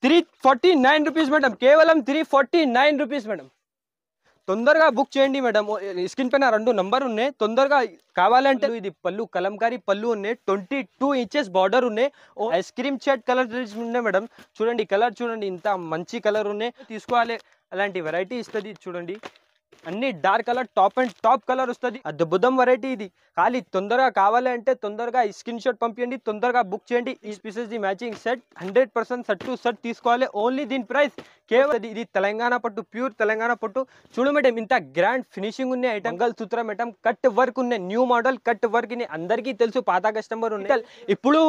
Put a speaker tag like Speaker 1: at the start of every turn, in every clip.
Speaker 1: 349 rupees madam, కేవలం 349 rupees madam. తొందరగా book చేయండి మేడం. స్క్రీన్ పైన 2 నంబర్ ఉన్నాయి. తొందరగా కావాలంటే ఇది పళ్ళు కలంకారీ పళ్ళు ఉన్నాయి, 22 ఇంచెస్ బార్డర్ ఉన్నాయి. ఐస్ క్రీమ్ షర్ట్ కలర్ ఉన్నాయి మేడం. చూడండి కలర్ చూడండి, ఇంత మంచి కలర్ ఉన్నాయి. తీసుకోవాలి అలాంటి వెరైటీ ఇస్తుంది చూడండి. అన్ని dark colour, top and top colour వస్తుంది. అద్భుతం వెరైటీ ఇది. ఖాళీ తొందరగా కావాలి అంటే తొందరగా స్క్రీన్ షాట్ పంపించండి, తొందరగా బుక్ చేయండి. ఈ pieces the matching set 100% set to set తీసుకోవాలి. ఓన్లీ దీని ప్రైస్ కేవలం ఇది తెలంగాణ పట్టు, ప్యూర్ తెలంగాణ పట్టు. చూడు మేడం, ఇంత గ్రాండ్ ఫినిషింగ్ ఉన్నాయి ఐటమ్. మంగళసూత్రం మేడం, కట్ వర్క్ ఉన్నాయి, న్యూ మోడల్ కట్ వర్క్. అందరికీ తెలుసు, పాత కస్టమర్ ఉన్నాయి. ఇప్పుడు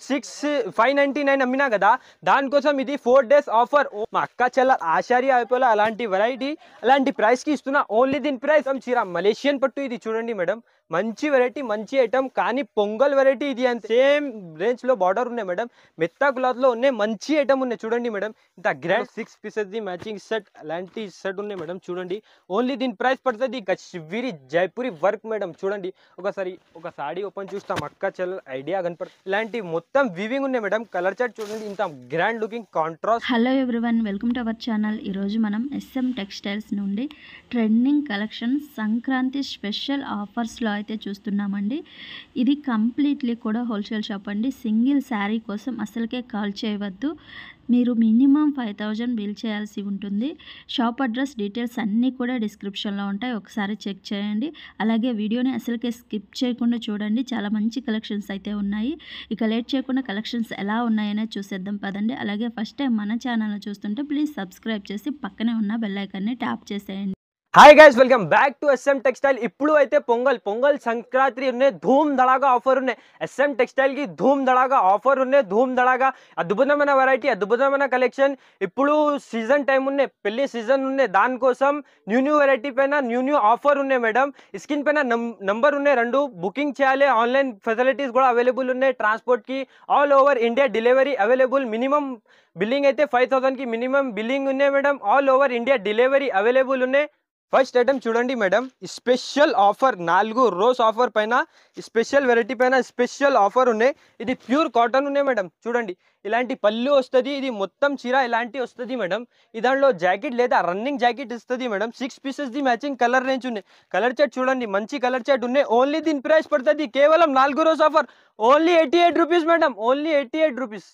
Speaker 1: 599 అమ్మినా కదా, దానికోసం ఇది 4 days ఆఫర్. మా అక్క చెల్ల ఆచార్య అయిపోలే అలాంటి వెరైటీ అలాంటి ప్రైస్ కి ఇస్తున్నా. ఓన్లీ దీని ప్రైస్ చీర మలేషియన్ పట్టు. ఇది చూడండి మేడం, మంచి వెరైటీ, మంచి ఐటమ్. కానీ పొంగల్ వెరైటీ ఇది అంతే. సేమ్ రేంజ్ లో బార్డర్ ఉన్నాయి మేడం, మెత్తా క్లాత్ లో ఉన్నాయి, మంచి ఐటమ్ ఉన్నాయి. చూడండి మేడం, ఇంత grand 6 pieces the matching set అలాంటి సెట్ ఉన్నాయి మేడం. చూడండి ఓన్లీ దీని ప్రైస్ పడుతుంది కశ్మీరీ జైపూరి వర్క్ మేడం. చూడండి ఒకసారి ఒక సాడీ ఓపెన్ చూస్తాం, అక్క చెల్ల ఐడియా కనపడుతుంది. ఇలాంటి మొత్తం వీవింగ్ ఉన్నాయి మేడం. కలర్ చార్ట్ చూడండి, ఇంత grand looking contrast.
Speaker 2: Hello everyone, welcome to our channel. ఈరోజు మనం SM టెక్స్టైల్స్ నుండి ట్రెండింగ్ కలెక్షన్ సంక్రాంతి స్పెషల్ ఆఫర్స్లో అయితే చూస్తున్నామండి. ఇది కంప్లీట్లీ కూడా హోల్సేల్ షాప్ అండి. సింగిల్ శారీ కోసం అసలుకే కాల్ చేయవద్దు. మీరు మినిమం 5000 బిల్ చేయాల్సి ఉంటుంది. షాప్ అడ్రస్ డీటెయిల్స్ అన్నీ కూడా డిస్క్రిప్షన్లో ఉంటాయి, ఒకసారి చెక్ చేయండి. అలాగే వీడియోని అసలుకే స్కిప్ చేయకుండా చూడండి, చాలా మంచి కలెక్షన్స్ అయితే ఉన్నాయి. ఇక లేట్ చేయకుండా కలెక్షన్స్ ఎలా ఉన్నాయనే చూసేద్దాం పదండి. అలాగే ఫస్ట్ టైం మన ఛానల్ని చూస్తుంటే ప్లీజ్ సబ్స్క్రైబ్ చేసి పక్కనే ఉన్న బెల్ ఐకాన్ని ట్యాప్ చేసేయండి.
Speaker 1: Hi guys, welcome back to SM textile. ఇప్పుడు అయితే పొంగల్ సంక్రాంతి ఉన్నాయి, ధూమ్ దడాగా ఆఫర్ ఉన్నాయి. SM టెక్స్టైల్ కి ధూమ్ దడాగా ఆఫర్ ఉన్నాయి, ధూమ్ దడాగా అద్భుతమైన వెరైటీ, అద్భుతమైన కలెక్షన్. ఇప్పుడు సీజన్ టైం ఉన్నాయి, పెళ్లి సీజన్ ఉన్నాయి, దానికోసం న్యూ వెరైటీ పైన న్యూ ఆఫర్ ఉన్నాయి మేడం. స్క్రీన్ పైన నంబర్ ఉన్నాయి, 2 బుకింగ్ చేయాలి. ఆన్లైన్ ఫెసిలిటీస్ కూడా అవైలబుల్ ఉన్నాయి. ట్రాన్స్పోర్ట్ కి all over India delivery available. Minimum billing అయితే 5000 కి మినిమం బిల్లింగ్ ఉన్నాయి madam. All over India delivery available ఉన్నాయి. ఫస్ట్ ఐటమ్ చూడండి మేడం, స్పెషల్ ఆఫర్ 4 రోజు ఆఫర్ పైన స్పెషల్ వెరైటీ పైన స్పెషల్ ఆఫర్ ఉన్నాయి. ఇది ప్యూర్ కాటన్ ఉన్నాయి మేడం. చూడండి ఇలాంటి పళ్ళు వస్తుంది, ఇది మొత్తం చీర ఇలాంటి వస్తుంది మేడం. దాంట్లో జాకెట్ లేదా రన్నింగ్ జాకెట్ ఇస్తుంది madam. 6 pieces the matching colour range ఉన్నాయి. కలర్ చార్ట్ చూడండి, మంచి కలర్ చార్ట్ ఉన్నాయి. ఓన్లీ దీని ప్రైస్ పడుతుంది కేవలం 4 రోజు offer, only 88 rupees madam, only 88 rupees.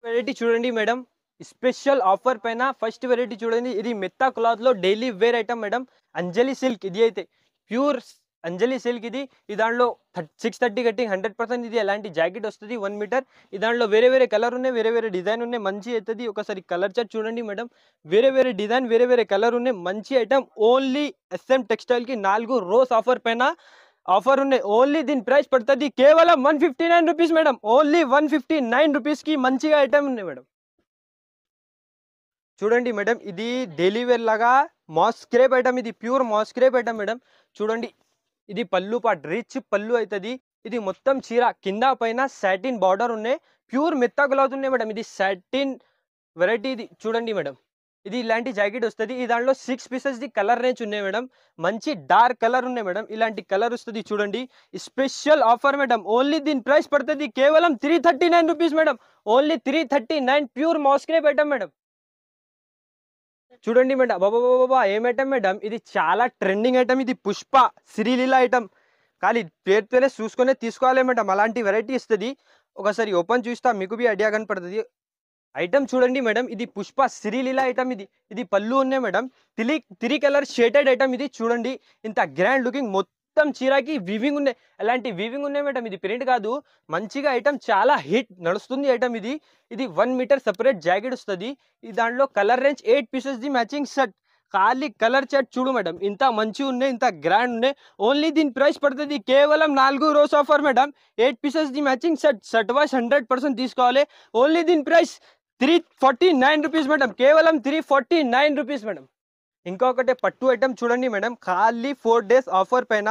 Speaker 1: Variety చూడండి మేడం, స్పెషల్ ఆఫర్ పైన ఫస్ట్ వెరైటీ చూడండి. ఇది మెత్తా క్లాత్ లో డైలీ వేర్ ఐటమ్ మేడం. అంజలి సిల్క్, ఇది అయితే ప్యూర్ అంజలి సిల్క్. ఇది దాంట్లో 630 కట్టింగ్ 100%. ఇది ఎలాంటి జాకెట్ వస్తుంది 1 మీటర్. దాంట్లో వేరే కలర్ ఉన్నాయి, వేరే డిజైన్ ఉన్నాయి, మంచి అవుతుంది. ఒకసారి కలర్ చార్ట్ చూడండి మేడం, వేరే డిజైన్, వేరే కలర్ ఉన్నాయి, మంచి ఐటమ్. ఓన్లీ SM టెక్స్టైల్ కి 4 రోజు ఆఫర్ పైన ఆఫర్ ఉన్నాయి. ఓన్లీ దీని ప్రైస్ పడుతుంది కేవలం 159 రూపీస్ మేడం. ఓన్లీ 159 రూపీస్ కి మంచిగా ఐటమ్ ఉన్నాయి మేడం. చూడండి మేడం, ఇది డైలీ వేర్ లాగా మాస్ క్రేప్ ఐటమ్. ఇది pure mass crepe item madam. చూడండి ఇది పళ్ళు పార్ట్, రిచ్ పళ్ళు అవుతుంది. ఇది మొత్తం చీర కింద పైన సాటిన్ బార్డర్ ఉన్నాయి, ప్యూర్ మెత్తా క్లాత్ ఉన్నాయి మేడం. ఇది సాటిన్ వెరైటీ. ఇది చూడండి మేడం, ఇది ఇలాంటి జాకెట్ వస్తుంది. దాంట్లో 6 పీసెస్ ది కలర్ రేంజ్ ఉన్నాయి మేడం. మంచి డార్క్ కలర్ ఉన్నాయి మేడం, ఇలాంటి కలర్ వస్తుంది. చూడండి స్పెషల్ ఆఫర్ మేడం. ఓన్లీ దీని ప్రైస్ పడుతుంది కేవలం 339 rupees madam. Only 339, pure mass crepe item madam. చూడండి మేడం, బాబా ఏం ఐటమ్ మేడం, ఇది చాలా ట్రెండింగ్ ఐటమ్. ఇది పుష్ప శ్రీలీల ఐటమ్. కానీ పేరుతోనే చూసుకునే తీసుకోవాలి మేడం, అలాంటి వెరైటీ ఇస్తుంది. ఒకసారి ఓపెన్ చూస్తా, మీకు బి ఐడియా కనపడుతుంది. ఐటమ్ చూడండి మేడం, ఇది పుష్ప శ్రీలీల ఐటమ్. ఇది పళ్ళు ఉన్నాయి మేడం, 3 కలర్ షేడెడ్ ఐటమ్. ఇది చూడండి ఇంత గ్రాండ్ లుకింగ్, మొత్తం చీరకి వీవింగ్ ఉన్నాయి, అలాంటి వీవింగ్ ఉన్నాయి మేడం. ఇది ప్రింట్ కాదు, మంచిగా ఐటమ్, చాలా హిట్ నడుస్తుంది ఐటమ్. ఇది 1 మీటర్ సెపరేట్ జాకెట్ వస్తుంది. దాంట్లో colour range 8 pieces the matching set. ఖాళీ కలర్ చార్ట్ చూడు మేడం, ఇంత మంచిగా ఉన్నాయి, ఇంత గ్రాండ్ ఉన్నాయి. ఓన్లీ దీని ప్రైస్ పడుతుంది కేవలం 4 రోజు offer madam. 8 pieces the matching set wise 100% తీసుకోవాలి. ఓన్లీ దీని ప్రైస్ 349 రూపీస్ మేడం, కేవలం 349 రూపీస్ మేడం. ఇంకొకటి పట్టు ఐటమ్ చూడండి మేడం, ఖాళీ 4 days ఆఫర్ పైన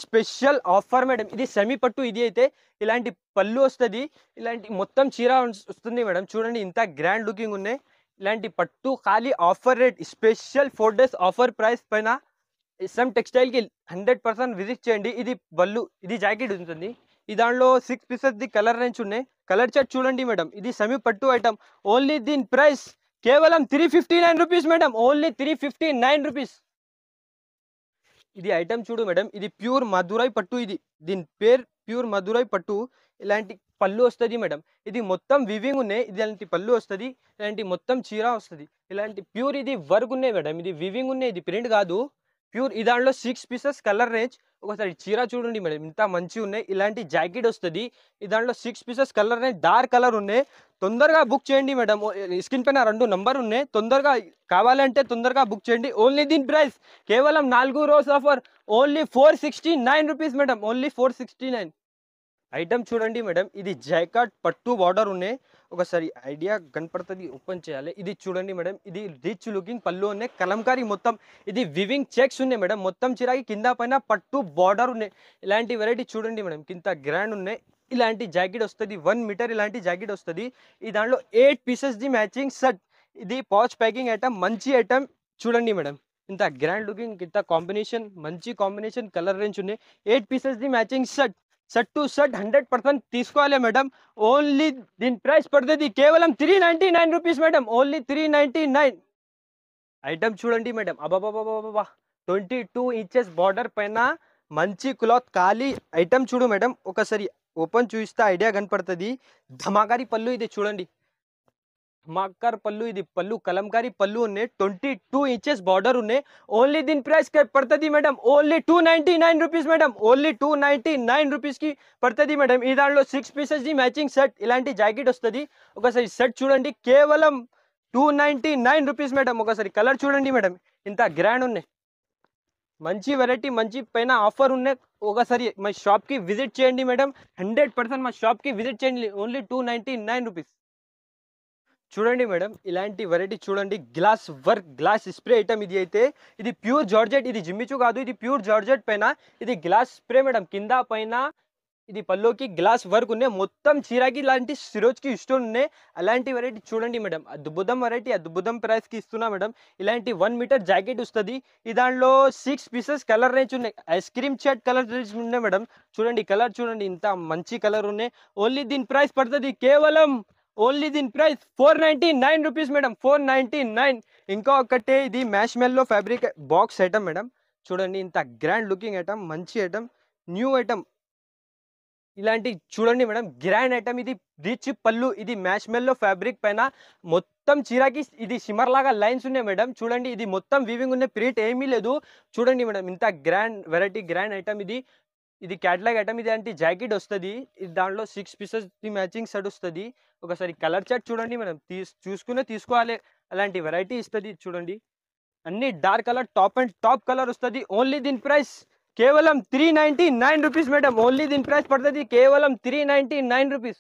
Speaker 1: స్పెషల్ ఆఫర్ మేడం. ఇది సెమీ పట్టు. ఇది అయితే ఇలాంటి పళ్ళు వస్తుంది, ఇలాంటి మొత్తం చీర వస్తుంది మేడం. చూడండి ఇంత గ్రాండ్ లుకింగ్ ఉన్నాయి, ఇలాంటి పట్టు. ఖాళీ offer rate, special 4 days offer price పైన SM టెక్స్టైల్ కి 100% విజిట్ చేయండి. ఇది పళ్ళు, ఇది జాకెట్ ఉంటుంది. ఈ దాంట్లో 6 పీసెస్ ది కలర్ రేంజ్ ఉన్నాయి. కలర్ చార్ట్ చూడండి మేడం, ఇది సెమీ పట్టు ఐటమ్. ఓన్లీ దీని ప్రైస్ కేవలం 359 రూపీస్ మేడం, ఓన్లీ 359 రూపీస్. ఇది ఐటమ్ చూడు మేడం, ఇది ప్యూర్ మధురై పట్టు. ఇది దీని పేరు ప్యూర్ మధురై పట్టు. ఇలాంటి పళ్ళు వస్తుంది మేడం, ఇది మొత్తం వివింగ్ ఉన్నాయి. ఇలాంటి పళ్ళు వస్తుంది, ఇలాంటి మొత్తం చీర వస్తుంది. ఇలాంటి ప్యూర్ ఇది వర్క్ ఉన్నాయి మేడం, ఇది వివింగ్ ఉన్నాయి, ఇది ప్రింట్ కాదు, ప్యూర్. ఈ దాంట్లో 6 పీసెస్ కలర్ రేంజ్. ఒకసారి చీర చూడండి మేడం, ఇంత మంచి ఉన్నాయి. ఇలాంటి జాకెట్ వస్తుంది. ఈ దాంట్లో 6 pieces colour range, dark colour ఉన్నాయి. తొందరగా బుక్ చేయండి మేడం, స్క్రీన్ పైన 2 నంబర్ ఉన్నాయి. తొందరగా కావాలంటే తొందరగా బుక్ చేయండి. ఓన్లీ దీని ప్రైస్ కేవలం 4 రోజు offer, only 469 rupees madam, only 469. Item చూడండి మేడం, ఇది జైకాట్ పట్టు బార్డర్ ఉన్నాయి. ఒకసారి ఐడియా కనపడుతుంది, ఓపెన్ చేయాలి. ఇది చూడండి మేడం, ఇది రిచ్ లుకింగ్ పళ్ళు ఉన్నాయి, కలంకారీ మొత్తం. ఇది వివింగ్ చెక్స్ ఉన్నాయి మేడం, మొత్తం చిరాకి కింద పైన పట్టు బార్డర్ ఉన్నాయి. ఇలాంటి వెరైటీ చూడండి మేడం, కింద గ్రాండ్ ఉన్నాయి. ఇలాంటి జాకెట్ వస్తుంది, 1 మీటర్ ఇలాంటి జాకెట్ వస్తుంది. ఈ దాంట్లో 8 పీసెస్ ది మ్యాచింగ్ సెట్. ఇది పౌచ్ ప్యాకింగ్ ఐటమ్, మంచి ఐటమ్ చూడండి మేడం. ఇంత గ్రాండ్ లుకింగ్, ఇంత కాంబినేషన్, మంచి కాంబినేషన్ కలర్ రేంజ్ ఉన్నాయి. 8 pieces the matching set. Set to set 100% తీసుకోవాలి మేడం. ఓన్లీ దీని ప్రైస్ పడుతుంది కేవలం 399 రూపీస్ మేడం, ఓన్లీ 399. ఐటమ్ చూడండి మేడం, అబాబాబాబా 22 ఇంచెస్ బార్డర్ పైన మంచి క్లాత్ ఖాళీ ఐటమ్ చూడు మేడం. ఒకసారి ఓపెన్ చూస్తే ఐడియా కనపడుతుంది. ధమాకారి పళ్ళు ఇది చూడండి, ధమాకార్ పళ్ళు. ఇది పళ్ళు కలంకారీ పళ్ళు ఉన్నాయి, 22 ఇంచెస్ బార్డర్ ఉన్నాయి. ఓన్లీ దీని ప్రైస్ పడుతుంది madam, only 299 rupees madam, only 299 రూపీస్కి పడుతుంది మేడం. ఈ దాంట్లో 6 పీసెస్ ది మ్యాచింగ్ సెట్, ఇలాంటి జాకెట్ వస్తుంది. ఒకసారి సెట్ చూడండి, కేవలం 299 రూపీస్ మేడం. ఒకసారి కలర్ చూడండి మేడం, ఇంత గ్రాండ్ ఉన్నాయి, మంచి వెరైటీ, మంచి పైన ఆఫర్ ఉన్నాయి. ఒకసారి మా షాప్కి విజిట్ చేయండి మేడం, 100% మా షాప్కి విజిట్ చేయండి. Only 299 rupees. చూడండి మేడం, ఇలాంటి వెరైటీ చూడండి, glass work, glass spray item. ఇది అయితే ఇది ప్యూర్ జార్జెట్, ఇది జిమ్మిచు కాదు, ఇది ప్యూర్ జార్జెట్ పైన ఇది గ్లాస్ స్ప్రే మేడం. కింద పైన ఇది పల్లోకి గ్లాస్ వర్క్ ఉన్నాయి, మొత్తం చీరాకి ఇలాంటి సిరోజ్కి ఇష్టం ఉన్నాయి. అలాంటి వెరైటీ చూడండి మేడం, అద్భుతం వెరైటీ, అద్భుతం ప్రైస్కి ఇస్తున్నా మేడం. ఇలాంటి 1 మీటర్ జాకెట్ వస్తుంది. ఈ దాంట్లో 6 పీసెస్ కలర్ రేంజ్ ఉన్నాయి, ice cream chat colour range ఉన్నాయి మేడం. చూడండి కలర్ చూడండి, ఇంత మంచి కలర్ ఉన్నాయి. ఓన్లీ దీని ప్రైస్ పడుతుంది కేవలం, ఓన్లీ దీని ప్రైస్ 499 రూపీస్ మేడం, 499. ఇంకా ఒకటే ఇది మ్యాష్ మెల్లో ఫ్యాబ్రిక్ బాక్స్ ఐటమ్ మేడం. చూడండి ఇంత గ్రాండ్ లుకింగ్ ఐటమ్, మంచి ఐటమ్, న్యూ ఐటమ్. ఇలాంటి చూడండి మేడం, గ్రాండ్ ఐటమ్. ఇది రిచ్ పళ్ళు, ఇది మ్యాష్ మెల్లో ఫ్యాబ్రిక్ పైన మొత్తం చీరాకి ఇది షిమర్ లాగా లైన్స్ ఉన్నాయి మేడం. చూడండి ఇది మొత్తం వీవింగ్ ఉన్నాయి, ప్రింట్ ఏమీ లేదు. చూడండి మేడం, ఇంత గ్రాండ్ వెరైటీ, గ్రాండ్ ఐటమ్. ఇది క్యాటలాగ్ ఐటమ్. ఇది అంటే జాకెట్ వస్తుంది, దాంట్లో 6 పీసెస్ ది మ్యాచింగ్ సెట్ వస్తుంది. ఒకసారి కలర్ చార్ట్ చూడండి మేడం, చూసుకునే తీసుకోవాలి. అలాంటి వెరైటీ ఇస్తుంది చూడండి, అన్ని dark colour, top and top colour వస్తుంది. ఓన్లీ దీని ప్రైస్ కేవలం 399 రూపీస్ మేడం, ఓన్లీ దీని ప్రైస్ పడుతుంది కేవలం 399 రూపీస్.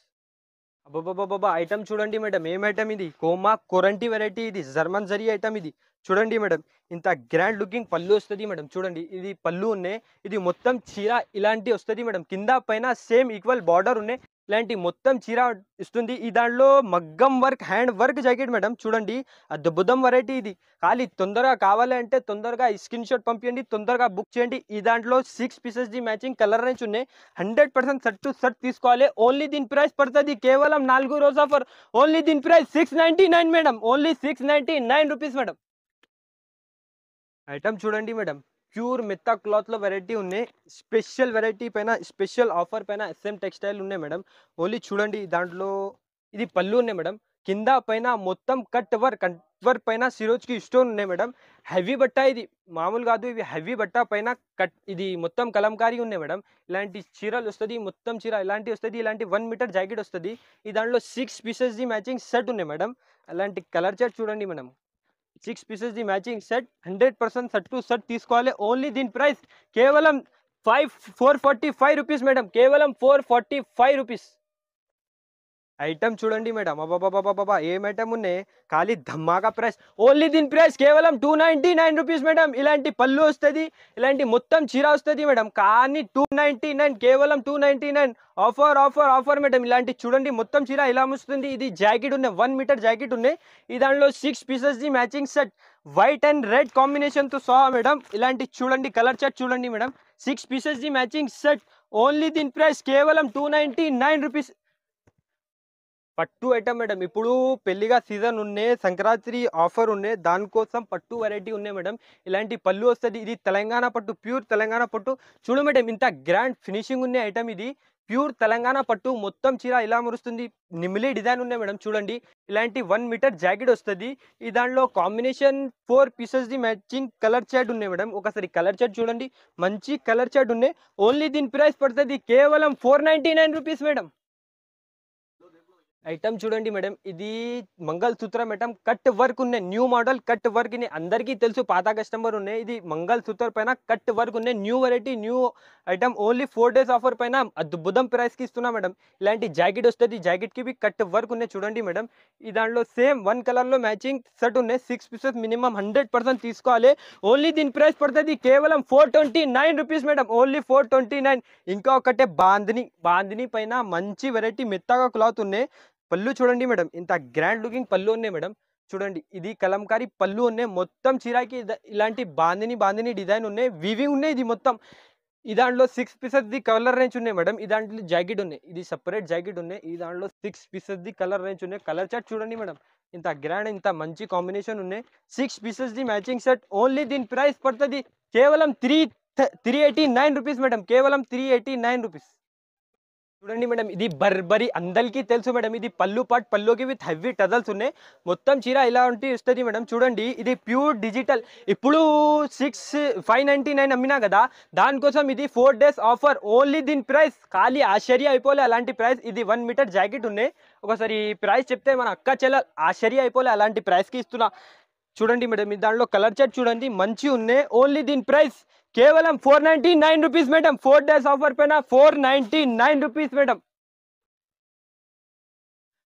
Speaker 1: అబ్బాబాబాబా ఐటమ్ చూడండి మేడం, ఏం ఐటమ్ ఇది, కోమా కొరంటి వెరైటీ. ఇది జర్మన్ జరీ ఐటమ్. ఇది చూడండి మేడం, ఇంత గ్రాండ్ లుకింగ్ పళ్ళు వస్తుంది మేడం. చూడండి ఇది పళ్ళు ఉన్నాయి, ఇది మొత్తం చీర ఇలాంటి వస్తుంది మేడం. కింద పైన సేమ్ ఈక్వల్ బార్డర్ ఉన్నాయి, ఇలాంటి మొత్తం చీర ఇస్తుంది. ఈ దాంట్లో మగ్గం work, hand work jacket madam. చూడండి అద్భుతం వెరైటీ. ఇది ఖాళీ తొందరగా కావాలంటే తొందరగా స్క్రీన్ షాట్ పంపించండి, తొందరగా బుక్ చేయండి. ఈ దాంట్లో 6 pieces the matching colour range ఉన్నాయి, 100% సెట్ టు సెట్ తీసుకోవాలి. ఓన్లీ దీని ప్రైస్ పడుతుంది కేవలం 4 రోజు ఆఫర్, ఓన్లీ దీని price 699 madam, only 699 rupees madam. Item చూడండి మేడం, ప్యూర్ మెత్తా క్లాత్లో వెరైటీ ఉన్నాయి, స్పెషల్ వెరైటీ పైన స్పెషల్ ఆఫర్ పైన SM టెక్స్టైల్ ఉన్నాయి మేడం. ఓన్లీ చూడండి, దాంట్లో ఇది పళ్ళు ఉన్నాయి మేడం. కింద పైన మొత్తం కట్ వర్క్ పైన సిరోజ్కి స్టోన్ ఉన్నాయి మేడం. హెవీ బట్ట, ఇది మామూలు కాదు, ఇవి హెవీ బట్ట పైన కట్, ఇది మొత్తం కలంకారీ ఉన్నాయి మేడం. ఇలాంటి చీరలు వస్తుంది, మొత్తం చీర ఇలాంటి వస్తుంది. ఇలాంటి 1 మీటర్ జాకెట్ వస్తుంది. ఈ దాంట్లో 6 పీసెస్ ది మ్యాచింగ్ సెట్ ఉన్నాయి మేడం. అలాంటి కలర్ చార్ట్ చూడండి madam, 6 pieces the matching set, 100% set to set తీసుకోవాలి. ఓన్లీ దీని ప్రైస్ కేవలం 445 రూపీస్ మేడం, కేవలం 445 రూపీస్. ఐటమ్ చూడండి మేడం, అబాబాబాబాబా ఏం ఐటమ్ ఉన్నాయి, ఖాళీ ధమాకా ప్రైస్. ఓన్లీ దీని ప్రైస్ కేవలం 299 రూపీస్ మేడం. ఇలాంటి పళ్ళు వస్తుంది, ఇలాంటి మొత్తం చీర వస్తుంది మేడం, కానీ 299, కేవలం 299. Offer offer offer madam. ఇలాంటి చూడండి మొత్తం చీర ఇలా వస్తుంది. ఇది జాకెట్ ఉన్నాయి, 1 మీటర్ జాకెట్ ఉన్నాయి. ఈ దాంట్లో 6 pieces the matching set, white and red combination తో సహా మేడం. ఇలాంటి చూడండి కలర్ చార్ట్ చూడండి madam, 6 pieces the matching set, only దీని ప్రైస్ కేవలం 299 రూపీస్. పట్టు ఐటమ్ మేడం. ఇప్పుడు పెళ్లిగా సీజన్ ఉన్నాయి, సంక్రాంతి ఆఫర్ ఉన్నాయి, దానికోసం పట్టు వెరైటీ ఉన్నాయి మేడం. ఇలాంటి పళ్ళు వస్తుంది. ఇది తెలంగాణ పట్టు, ప్యూర్ తెలంగాణ పట్టు. చూడు మేడం ఇంత గ్రాండ్ ఫినిషింగ్ ఉన్న ఐటమ్ ఇది. ప్యూర్ తెలంగాణ పట్టు. మొత్తం చీర ఇలా మురుస్తుంది. నిమిలి డిజైన్ ఉన్నాయి మేడం. చూడండి ఇలాంటి 1 మీటర్ జాకెట్ వస్తుంది. ఈ దాంట్లో combination 4 pieces the matching colour chart ఉన్నాయి మేడం. ఒకసారి కలర్ చార్ట్ చూడండి, మంచి కలర్ చార్ట్ ఉన్నాయి. ఓన్లీ దీని ప్రైస్ పడుతుంది కేవలం 499 రూపీస్ మేడం. ఐటమ్ చూడండి మేడం, ఇది మంగళసూత్రం మేడం. కట్ వర్క్ ఉన్నాయి, న్యూ మోడల్ కట్ వర్క్. అందరికీ తెలుసు, పాత కస్టమర్ ఉన్నాయి. ఇది మంగళసూత్రం పైన కట్ వర్క్ ఉన్నాయి. New variety, new item. Only 4 days offer పైన అద్భుతం ప్రైస్కి ఇస్తున్నా మేడం. ఇలాంటి జాకెట్ వస్తుంది, జాకెట్కి బి కట్ వర్క్ ఉన్నాయి. చూడండి మేడం, ఈ దాంట్లో సేమ్ 1 కలర్లో మ్యాచింగ్ సెట్ ఉన్నాయి. 6 పీసెస్ మినిమం 100% తీసుకోవాలి. ఓన్లీ దీని ప్రైస్ పడుతుంది కేవలం 429 రూపీస్ మేడం. ఓన్లీ 429. ఇంకా ఒకటే బాందిని పైన మంచి వెరైటీ మెత్తగా క్లాత్ ఉన్నాయి. పళ్ళు చూడండి మేడం, ఇంత గ్రాండ్ లుకింగ్ పళ్ళు ఉన్నాయి మేడం. చూడండి ఇది కలంకారీ పళ్ళు ఉన్నాయి. మొత్తం చీరాకి ఇలాంటి బాందిని డిజైన్ ఉన్నాయి, వివింగ్ ఉన్నాయి. ఇది మొత్తం ఈ దాంట్లో 6 పీసెస్ ది కలర్ రేంజ్ ఉన్నాయి మేడం. ఈ దాంట్లో జాకెట్ ఉన్నాయి, ఇది సపరేట్ జాకెట్ ఉన్నాయి. ఈ దాంట్లో 6 పీసెస్ ది కలర్ రేంజ్ ఉన్నాయి. కలర్ చార్ట్ చూడండి మేడం, ఇంత గ్రాండ్, ఇంత మంచి కాంబినేషన్ ఉన్నాయి. 6 pieces the matching set. Only దీని ప్రైస్ పడుతుంది కేవలం 389 రూపీస్ మేడం. కేవలం 389 రూపీస్. చూడండి మేడం, ఇది బర్బరీ అందరికీ తెలుసు మేడం. ఇది పళ్ళు పాట్, పళ్ళుకి విత్ హెవీ టజల్స్ ఉన్నాయి. మొత్తం చీర ఇలా ఉంటే వస్తుంది మేడం. చూడండి ఇది ప్యూర్ డిజిటల్. ఇప్పుడు 599 అమ్మినా కదా, దానికోసం ఇది 4 days ఆఫర్. ఓన్లీ దీని ప్రైస్ ఖాళీ ఆశ్చర్య అయిపోలే అలాంటి ప్రైస్. ఇది 1 మీటర్ జాకెట్ ఉన్నాయి. ఒకసారి ప్రైస్ చెప్తే మన అక్క చెల్ల ఆశ్చర్య అయిపోలే అలాంటి ప్రైస్కి ఇస్తున్నా. చూడండి మేడం, ఈ దాంట్లో కలర్ చార్ట్ చూడండి, మంచి ఉన్నాయి. ఓన్లీ దీని ప్రైస్ కేవలం 499 రూపీస్ మేడం. 4 days ఆఫర్ పైన 499 రూపీస్ మేడం.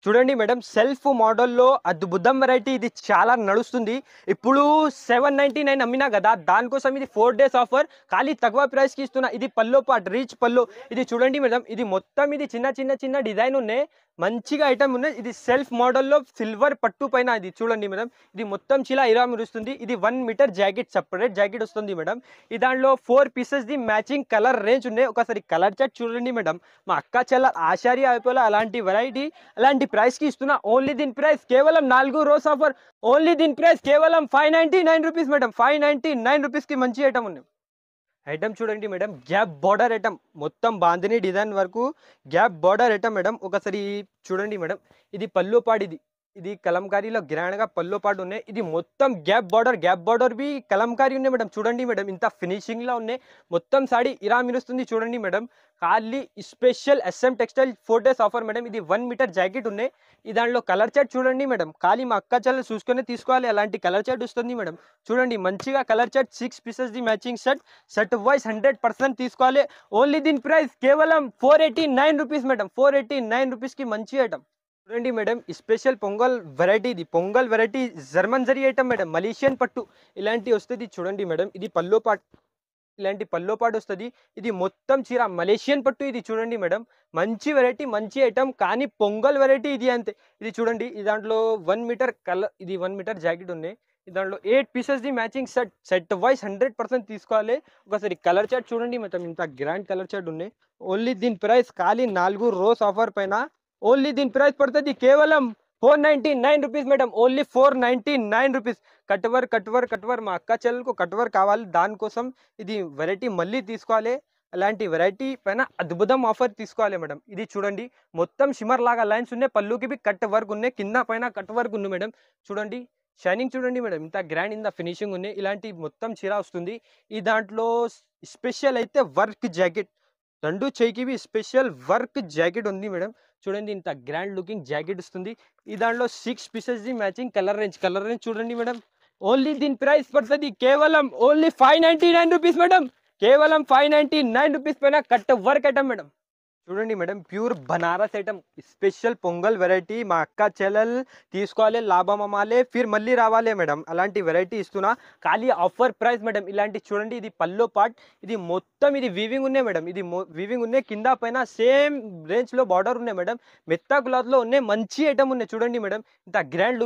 Speaker 1: చూడండి మేడం, సెల్ఫ్ మోడల్లో అద్భుతం వెరైటీ. ఇది చాలా నడుస్తుంది. ఇప్పుడు 799 అమ్మినా కదా, దానికోసం ఇది 4 days ఆఫర్. ఖాళీ తక్కువ ప్రైస్కి ఇస్తున్నా. ఇది పల్లో పాట్, రీచ్ పల్లో. ఇది చూడండి మేడం, ఇది మొత్తం ఇది చిన్న డిజైన్ ఉన్నాయి, మంచిగా ఐటమ్ ఉన్నాయి. ఇది సెల్ఫ్ మోడల్లో సిల్వర్ పట్టు పైన. ఇది చూడండి మేడం, ఇది మొత్తం చిలా ఇరా మెరుస్తుంది. ఇది 1 మీటర్ జాకెట్, సపరేట్ జాకెట్ వస్తుంది మేడం. ఈ దాంట్లో 4 pieces the matching colour range ఉన్నాయి. ఒకసారి కలర్ చార్ట్ చూడండి మేడం, మా అక్క చెల్ల ఆశ్చర్య అయిపోలే అలాంటి వెరైటీ, అలాంటి ప్రైస్కి ఇస్తున్నా. ఓన్లీ దీని ప్రైస్ కేవలం 4 రోజు ఆఫర్. ఓన్లీ దీని ప్రైస్ కేవలం 599 రూపీస్ మేడం. 599 రూపీస్కి మంచి ఐటమ్ ఉన్నాయి. ఐటమ్ చూడండి మేడం, గ్యాప్ బార్డర్ ఐటమ్. మొత్తం బాందిని డిజైన్ వరకు గ్యాప్ బార్డర్ ఐటమ్ మేడం. ఒకసారి చూడండి మేడం, ఇది పళ్ళు పాడు. ఇది కలంకారీలో గ్రాండ్గా పళ్ళు పాటు ఉన్నాయి. ఇది మొత్తం గ్యాప్ బార్డర్ బి కలంకారీ ఉన్నాయి మేడం. చూడండి మేడం, ఇంత ఫినిషింగ్లో ఉన్నాయి. మొత్తం సాడీ ఇలా మిరుస్తుంది. చూడండి మేడం, ఖాళీ special SM textile 4 days offer madam. ఇది 1 మీటర్ జాకెట్ ఉన్నాయి. ఈ దాంట్లో కలర్ చార్ట్ చూడండి మేడం, ఖాళీ మా అక్క చెల్లెలు చూసుకొని తీసుకోవాలి. అలాంటి కలర్ చార్ట్ వస్తుంది మేడం. చూడండి మంచిగా colour chart. 6 pieces the matching set wise 100% తీసుకోవాలి. ఓన్లీ దీని ప్రైస్ కేవలం 489 రూపీస్ మేడం. 489 రూపీస్కి మంచి ఐటమ్. చూడండి మేడం, స్పెషల్ పొంగల్ వెరైటీ. ఇది Pongal variety German zari item madam. Malaysian పట్టు ఇలాంటి వస్తుంది. చూడండి మేడం, ఇది పల్లో పాట్, ఇలాంటి పల్లో పాటు వస్తుంది. ఇది మొత్తం చీర మలేషియన్ పట్టు. ఇది చూడండి మేడం, మంచి వెరైటీ, మంచి ఐటమ్. కానీ పొంగల్ వెరైటీ ఇది అంతే. ఇది చూడండి, ఈ దాంట్లో 1 మీటర్ కలర్, ఇది 1 మీటర్ జాకెట్ ఉన్నాయి. ఈ దాంట్లో 8 pieces the matching set wise 100% తీసుకోవాలి. ఒకసారి కలర్ చార్ట్ చూడండి మేడం, ఇంత గ్రాండ్ కలర్ చార్ట్ ఉన్నాయి. ఓన్లీ దీని ప్రైస్ ఖాళీ 4 రోజు ఆఫర్ పైన. ఓన్లీ దీని ప్రైస్ పడుతుంది కేవలం 499 rupees madam. Only 499 rupees. Cut work మా అక్క చెల్లెలకు కట్ వర్క్ కావాలి, దానికోసం ఇది వెరైటీ మళ్ళీ తీసుకోవాలి. అలాంటి వెరైటీ పైన అద్భుతం ఆఫర్ తీసుకోవాలి మేడం. ఇది చూడండి, మొత్తం షిమర్ లాగా లైన్స్ ఉన్నాయి. పళ్ళుకి బి కట్ వర్క్ ఉన్నాయి, కింద పైన కట్ వర్క్ ఉంది మేడం. చూడండి షైనింగ్ చూడండి మేడం, ఇంత గ్రాండ్, ఇంత ఫినిషింగ్ ఉన్నాయి. ఇలాంటి మొత్తం చీర వస్తుంది. ఈ దాంట్లో స్పెషల్ అయితే వర్క్ జాకెట్, 2 చేయికి బి స్పెషల్ వర్క్ జాకెట్ ఉంది మేడం. చూడండి ఇంత గ్రాండ్ లుకింగ్ జాకెట్ వస్తుంది. ఈ దాంట్లో 6 pieces the matching colour range చూడండి మేడం. ఓన్లీ దీని ప్రైస్ పడుతుంది కేవలం ఓన్లీ 599 రూపీస్ మేడం. కేవలం 599 రూపీస్ పైన కట్ వర్క్ ఐటమ్ మేడం. చూడండి madam, pure Banaras item, special Pongal variety. మా అక్క చెల్లెలు తీసుకోవాలి, లాభం అమ్మాలి, ఫిర్ మళ్ళీ రావాలి మేడం. అలాంటి వెరైటీ ఇస్తున్నా, ఖాళీ ఆఫర్ ప్రైస్ మేడం. ఇలాంటి చూడండి, ఇది పల్లో పార్ట్, ఇది మొత్తం ఇది వీవింగ్ ఉన్నాయి మేడం. ఇది వీవింగ్ ఉన్నాయి, కింద పైన సేమ్ రేంజ్లో బార్డర్ ఉన్నాయి మేడం. మెత్తా క్లాత్లో ఉన్నాయి, మంచి ఐటమ్ ఉన్నాయి. చూడండి మేడం, ఇంత గ్రాండ్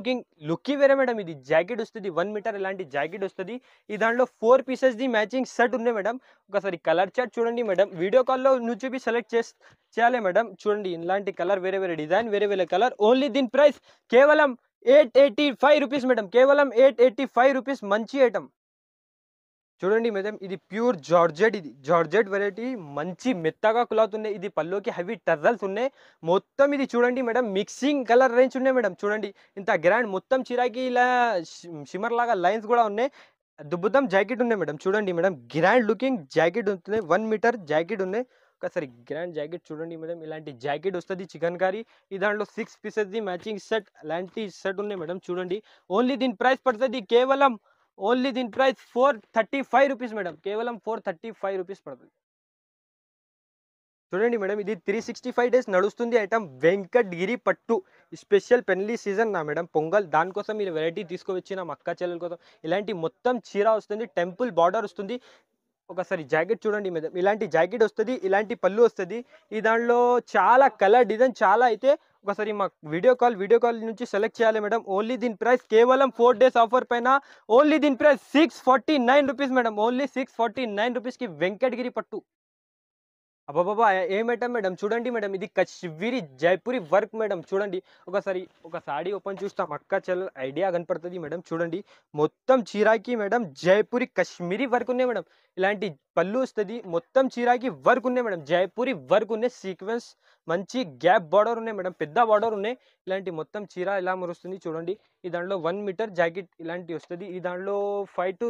Speaker 1: లుక్ వేరే మేడం. ఇది జాకెట్ వస్తుంది 1 మీటర్, ఇలాంటి జాకెట్ వస్తుంది. ఈ దాంట్లో 4 పీసెస్ది మ్యాచింగ్ సెట్ ఉన్నాయి మేడం. ఒకసారి కలర్ చార్ట్ చూడండి మేడం, వీడియో కాల్లో నుంచి బి సెలెక్ట్ చేయాలి మేడం. చూడండి, ఇలాంటి కలర్, వేరే వేరే డిజైన్, వేరే వేరే కలర్. ఓన్లీ దీని ప్రైస్ కేవలం 885 రూపీస్ మేడం, కేవలం 885 రూపీస్. మంచి ఐటమ్. చూడండి మేడం, ఇది ప్యూర్ జార్జెట్, ఇది జార్జెట్ వెరైటీ, మంచి మెత్తగా క్లాత్ ఉన్నాయి. ఇది పల్లోకి హెవీ టజల్స్ ఉన్నాయి మొత్తం. ఇది చూడండి మేడం, మిక్సింగ్ కలర్ రేంజ్ ఉన్నాయి మేడం. చూడండి, ఇంత గ్రాండ్ మొత్తం చిరాకి ఇలా షిమర్ లాగా లైన్స్ కూడా ఉన్నాయి. దుబ్బుతం జాకెట్ ఉన్నాయి మేడం. చూడండి మేడం, గ్రాండ్ లుకింగ్ జాకెట్ ఉంటుంది, 1 మీటర్ జాకెట్ ఉన్నాయి. ఒకసారి గ్రాండ్ జాకెట్ చూడండి మేడం, ఇలాంటి జాకెట్ వస్తుంది చికెన్ కర్రీ. ఈ దాంట్లో 6 పీసెస్ది మ్యాచింగ్ సెట్, అలాంటి సెట్ ఉన్నాయి మేడం. చూడండి, ఓన్లీ దీని ప్రైస్ పడుతుంది కేవలం, ఓన్లీ దీని ప్రైస్ 435 రూపీస్ మేడం, కేవలం 435 రూపీస్ పడుతుంది. చూడండి మేడం, ఇది 365 డేస్ నడుస్తుంది ఐటమ్. వెంకటగిరి పట్టు స్పెషల్ పెళ్లి సీజన్ నా మేడం, పొంగల్, దానికోసం మీరు వెరైటీ తీసుకువచ్చిన మా అక్క చెల్లెల కోసం. ఇలాంటి మొత్తం చీర వస్తుంది, టెంపుల్ బార్డర్ వస్తుంది. ఒకసారి జాకెట్ చూడండి మేడం, ఇలాంటి జాకెట్ వస్తుంది, ఇలాంటి పళ్ళు వస్తుంది. ఈ దాంట్లో చాలా కలర్ డిజైన్ చాలా అయితే. ఒకసారి మా వీడియో కాల్ నుంచి సెలెక్ట్ చేయాలి మేడం. ఓన్లీ దీని ప్రైస్ కేవలం 4 డేస్ ఆఫర్ పైన, ఓన్లీ దీని ప్రైస్ 649 రూపీస్ మేడం, ఓన్లీ 649 రూపీస్కి వెంకటగిరి పట్టు. అబ్బాబాబా, ఏం ఐటమ్ మేడం. చూడండి మేడం, ఇది కశ్మీరీ జైపూరి వర్క్ మేడం. చూడండి, ఒకసారి ఒక సాడీ ఓపెన్ చూస్తాం, అక్క చెల్లెలు ఐడియా కనపడుతుంది మేడం. చూడండి, మొత్తం చీరాకి మేడం జైపూరి కశ్మీరీ వర్క్ ఉన్నాయి మేడం. ఇలాంటి పళ్ళు వస్తుంది, మొత్తం చీరాకి వర్క్ ఉన్నాయి మేడం, జైపూరి వర్క్ ఉన్నాయి, సీక్వెన్స్ మంచి గ్యాప్ బార్డర్ ఉన్నాయి మేడం, పెద్ద బార్డర్ ఉన్నాయి. ఇలాంటి మొత్తం చీర ఇలా మరుస్తుంది. చూడండి, ఈ దాంట్లో 1 మీటర్ జాకెట్ ఇలాంటి వస్తుంది. ఈ దాంట్లో 5 to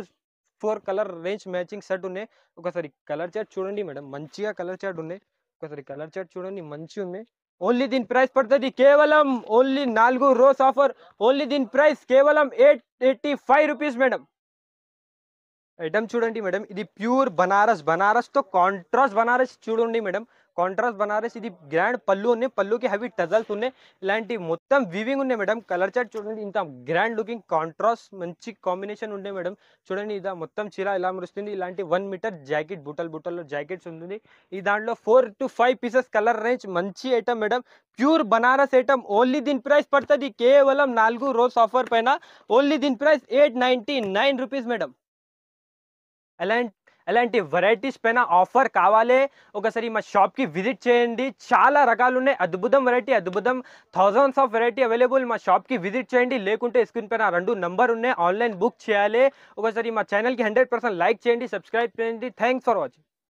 Speaker 1: 4 colour range matching set ఉన్నాయి. ఒకసారి కలర్ చార్ట్ చూడండి మేడం, మంచిగా కలర్ చార్ట్ ఉన్నాయి. ఒకసారి కలర్ చార్ట్ చూడండి, మంచి ఉన్నాయి. ఓన్లీ దీని ప్రైస్ పడుతుంది కేవలం, ఓన్లీ 4 రోజు ఆఫర్. ఓన్లీ దీని ప్రైస్ కేవలం 885 రూపీస్ మేడం. ఐటమ్ చూడండి మేడం, ఇది ప్యూర్ బనారస్తో కాంట్రాస్ట్ బనారస్ చూడండి మేడం, కాంట్రాస్ట్ బనారస్. ఇది గ్రాండ్ పళ్ళు ఉన్నాయి, పళ్ళుకి హెవీ టజల్స్ ఉన్నాయి. ఇలాంటి మొత్తం వీవింగ్ ఉన్నాయి మేడం. కలర్ చార్ట్ చూడండి, ఇంత గ్రాండ్ లుకింగ్ కాంట్రాస్ట్ మంచి కాంబినేషన్ ఉండే మేడం. చూడండి, ఇది మొత్తం చీర ఇలా మరుస్తుంది. ఇలాంటి 1 మీటర్ జాకెట్, బుట్టల్లో జాకెట్స్ ఉంటుంది. ఈ దాంట్లో 4 to 5 పీసెస్ కలర్ రేంజ్, మంచి item madam, pure Banaras item. Only దీని ప్రైస్ పడుతుంది కేవలం 4 రోజు ఆఫర్ పైన. ఓన్లీ దీని ప్రైస్ 899 రూపీస్ మేడం. అలాంటి వెరైటీస్ పైన ఆఫర్ కావాలి, ఒకసారి మా షాప్కి విజిట్ చేయండి. చాలా రకాలు ఉన్నాయి, అద్భుతం వెరైటీ, అద్భుతం థౌజండ్స్ ఆఫ్ వెరైటీ అవైలబుల్. మా షాప్కి విజిట్ చేయండి, లేకుంటే స్క్రీన్ పైన 2 నంబర్ ఉన్నాయి, ఆన్లైన్ బుక్ చేయాలి. ఒకసారి మా ఛానల్కి 100% లైక్ చేయండి, సబ్స్క్రైబ్ చేయండి. Thanks for watching.